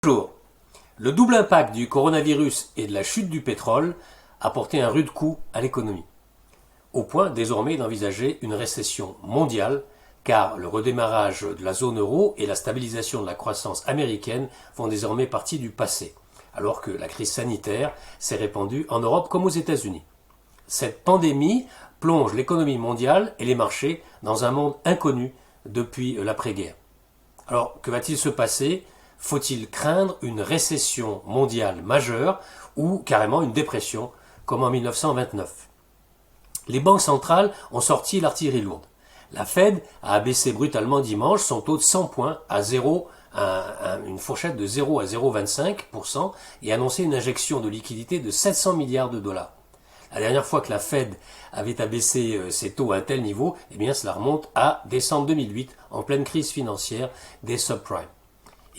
Bonjour. Le double impact du coronavirus et de la chute du pétrole a porté un rude coup à l'économie, au point désormais d'envisager une récession mondiale, car le redémarrage de la zone euro et la stabilisation de la croissance américaine font désormais partie du passé, alors que la crise sanitaire s'est répandue en Europe comme aux États-Unis. Cette pandémie plonge l'économie mondiale et les marchés dans un monde inconnu depuis l'après-guerre. Alors, que va-t-il se passer ? Faut-il craindre une récession mondiale majeure ou carrément une dépression, comme en 1929 ? Les banques centrales ont sorti l'artillerie lourde. La Fed a abaissé brutalement dimanche son taux de 100 points à une fourchette de 0 à 0,25% et annoncé une injection de liquidités de 700 milliards de dollars. La dernière fois que la Fed avait abaissé ses taux à un tel niveau, eh bien cela remonte à décembre 2008, en pleine crise financière des subprimes.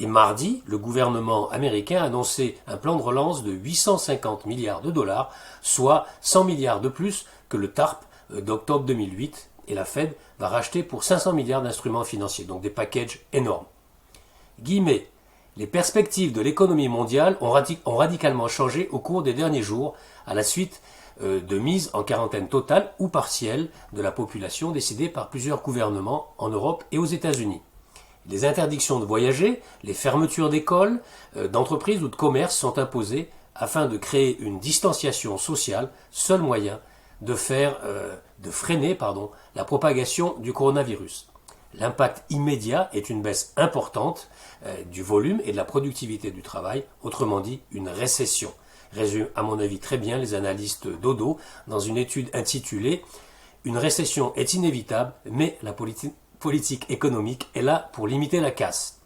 Et mardi, le gouvernement américain a annoncé un plan de relance de 850 milliards de dollars, soit 100 milliards de plus que le TARP d'octobre 2008, et la Fed va racheter pour 500 milliards d'instruments financiers, donc des packages énormes. Guillemets, les perspectives de l'économie mondiale ont radicalement changé au cours des derniers jours, à la suite de mise en quarantaine totale ou partielle de la population décidée par plusieurs gouvernements en Europe et aux États-Unis. Les interdictions de voyager, les fermetures d'écoles, d'entreprises ou de commerces sont imposées afin de créer une distanciation sociale, seul moyen de freiner la propagation du coronavirus. L'impact immédiat est une baisse importante du volume et de la productivité du travail, autrement dit une récession. Résume à mon avis très bien les analystes Dodo dans une étude intitulée « Une récession est inévitable, mais la politique économique est là pour limiter la casse ».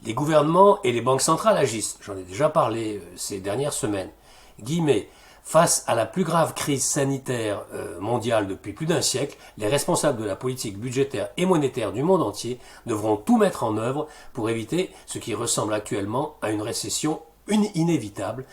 Les gouvernements et les banques centrales agissent, j'en ai déjà parlé ces dernières semaines. Guillemets, face à la plus grave crise sanitaire mondiale depuis plus d'un siècle, les responsables de la politique budgétaire et monétaire du monde entier devront tout mettre en œuvre pour éviter ce qui ressemble actuellement à une récession inévitable,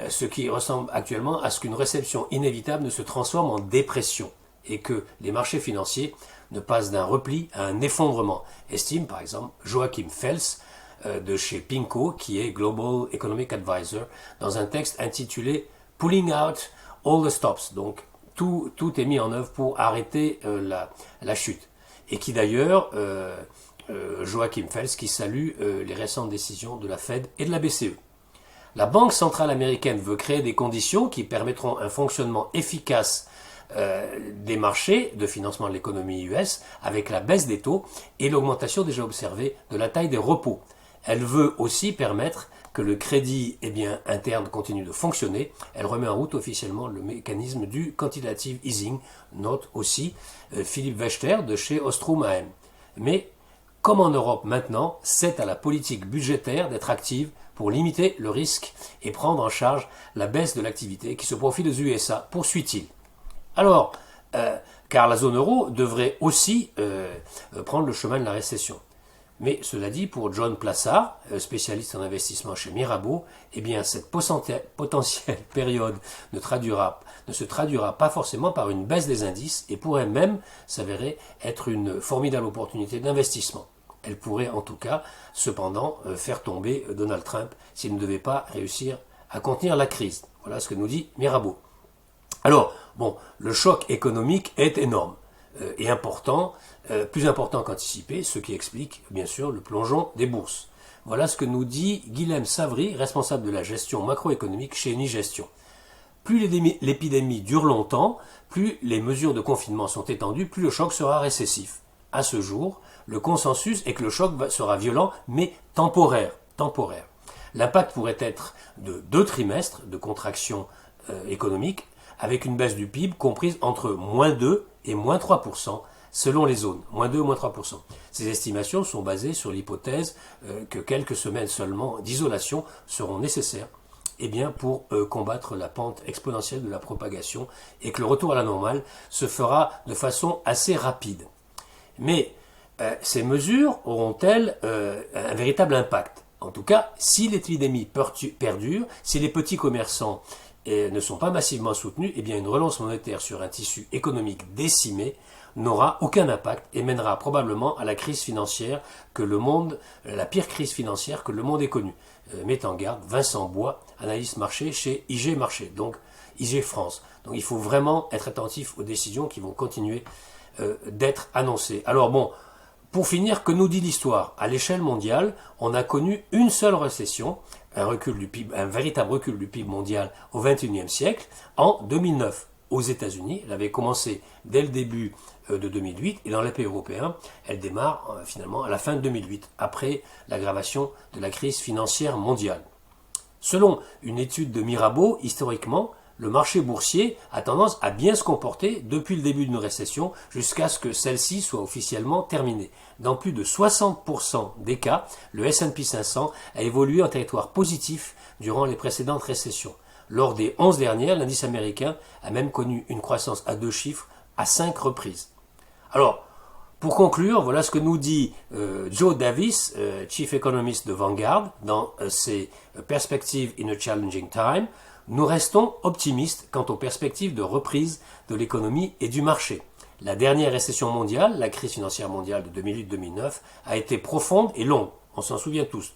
ce qui ressemble actuellement à ce qu'une récession inévitable ne se transforme en dépression et que les marchés financiers ne passent d'un repli à un effondrement, estime par exemple Joachim Fels de chez PIMCO, qui est Global Economic Advisor, dans un texte intitulé « Pulling out all the stops », donc tout est mis en œuvre pour arrêter la chute, et qui d'ailleurs, Joachim Fels, qui salue les récentes décisions de la Fed et de la BCE. La Banque centrale américaine veut créer des conditions qui permettront un fonctionnement efficace des marchés de financement de l'économie US avec la baisse des taux et l'augmentation déjà observée de la taille des repos. Elle veut aussi permettre que le crédit interne continue de fonctionner. Elle remet en route officiellement le mécanisme du quantitative easing, note aussi Philippe Wächter de chez Ostrom AM. Mais comme en Europe maintenant, c'est à la politique budgétaire d'être active pour limiter le risque et prendre en charge la baisse de l'activité qui se profile aux USA, poursuit-il. Alors, car la zone euro devrait aussi prendre le chemin de la récession. Mais cela dit, pour John Plassard, spécialiste en investissement chez Mirabeau, cette potentielle période ne se traduira pas forcément par une baisse des indices et pourrait même s'avérer être une formidable opportunité d'investissement. Elle pourrait en tout cas, cependant, faire tomber Donald Trump s'il ne devait pas réussir à contenir la crise. Voilà ce que nous dit Mirabeau. Alors, le choc économique est énorme et important, plus important qu'anticipé, ce qui explique bien sûr le plongeon des bourses. Voilà ce que nous dit Guilhem Savry, responsable de la gestion macroéconomique chez Unigestion. Plus l'épidémie dure longtemps, plus les mesures de confinement sont étendues, plus le choc sera récessif. À ce jour, le consensus est que le choc sera violent, mais temporaire. L'impact pourrait être de 2 trimestres de contraction économique, avec une baisse du PIB comprise entre -2 et -3%, selon les zones. -2 ou -3%. Ces estimations sont basées sur l'hypothèse que quelques semaines seulement d'isolation seront nécessaires pour combattre la pente exponentielle de la propagation et que le retour à la normale se fera de façon assez rapide. Mais ces mesures auront-elles un véritable impact ? En tout cas, si l'épidémie perdure, si les petits commerçants et ne sont pas massivement soutenues, eh bien une relance monétaire sur un tissu économique décimé n'aura aucun impact et mènera probablement à la crise financière la pire crise financière que le monde ait connue. Met en garde Vincent Bois, analyste marché chez IG Marché, donc IG France. Donc il faut vraiment être attentif aux décisions qui vont continuer d'être annoncées. Alors bon, pour finir, que nous dit l'histoire? À l'échelle mondiale, on a connu une seule récession, un véritable recul du PIB mondial au XXIe siècle, en 2009. Aux États-Unis, elle avait commencé dès le début de 2008, et dans les pays européens, elle démarre finalement à la fin de 2008, après l'aggravation de la crise financière mondiale. Selon une étude de Mirabeau, historiquement, le marché boursier a tendance à bien se comporter depuis le début d'une récession jusqu'à ce que celle-ci soit officiellement terminée. Dans plus de 60% des cas, le S&P 500 a évolué en territoire positif durant les précédentes récessions. Lors des 11 dernières, l'indice américain a même connu une croissance à 2 chiffres à 5 reprises. Alors, pour conclure, voilà ce que nous dit Joe Davis, Chief Economist de Vanguard, dans ses Perspectives in a Challenging Time. Nous restons optimistes quant aux perspectives de reprise de l'économie et du marché. La dernière récession mondiale, la crise financière mondiale de 2008-2009, a été profonde et longue, on s'en souvient tous.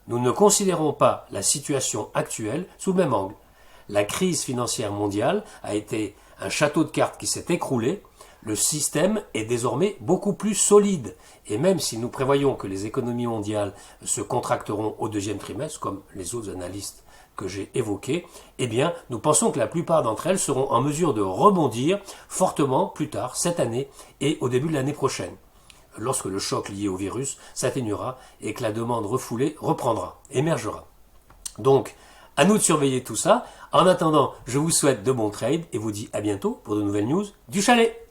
Nous ne considérons pas la situation actuelle sous le même angle. La crise financière mondiale a été un château de cartes qui s'est écroulé. Le système est désormais beaucoup plus solide. Et même si nous prévoyons que les économies mondiales se contracteront au deuxième trimestre, comme les autres analystes que j'ai évoqués, eh bien, nous pensons que la plupart d'entre elles seront en mesure de rebondir fortement plus tard, cette année et au début de l'année prochaine, lorsque le choc lié au virus s'atténuera et que la demande refoulée reprendra, émergera. Donc, à nous de surveiller tout ça. En attendant, je vous souhaite de bons trades et vous dis à bientôt pour de nouvelles news du chalet.